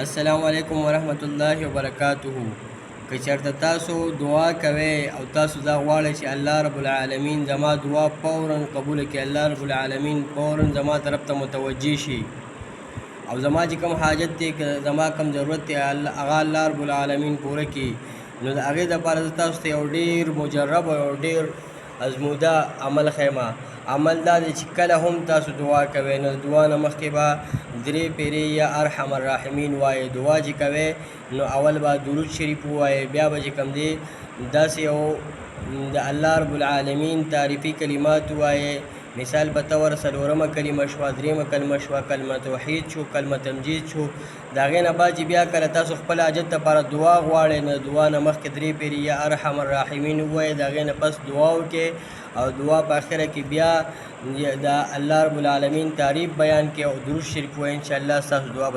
السلام علیکم ورحمت الله وبرکاته. که چېرته تاسو دعا کوئ او تاسو دا غواړئ چې الله رب العالمین زما دعا فورا قبوله کړي، الله رب العالمین فورا زما طرف ته متوجه شي او زما چې کوم حاجت دی، که زما کوم ضرورت دی، هغه الله رب العالمین پوره کړي، نو د هغې دپاره زه تاسو ته یو ډېر مجرب او ډېر ازموده عمل ښیم. عمل دا دی چې کله هم تاسو دعا کوئ نو د دعا نه مخکې به 3 پیرې یا ارحم الراحمین وایئ. دعا چې کوئ نو اول به درود شریف ووایئ، بیا به چې کوم دی داسې یو د الله رب العالمین تعریفي کلمات ووایئ. مثال په طور 4مه کلمه شوه، 3مه کلمه شوه، کلمه توحید شو، کلمه تمجید شو. د هغې نه بعد چې بیا کله تاسو خپل حاجت لپاره دعا غواړئ نو دعا نه مخکې 3 پیرې یا ارحم الراحمین ووایئ، د هغې نه پس دعا وکړئ او دعا په آخره کې بیا د الله رب العالمین تعریف بیان کړئ او درود شریف ووایئ. انشاءالله ستاسو دعا به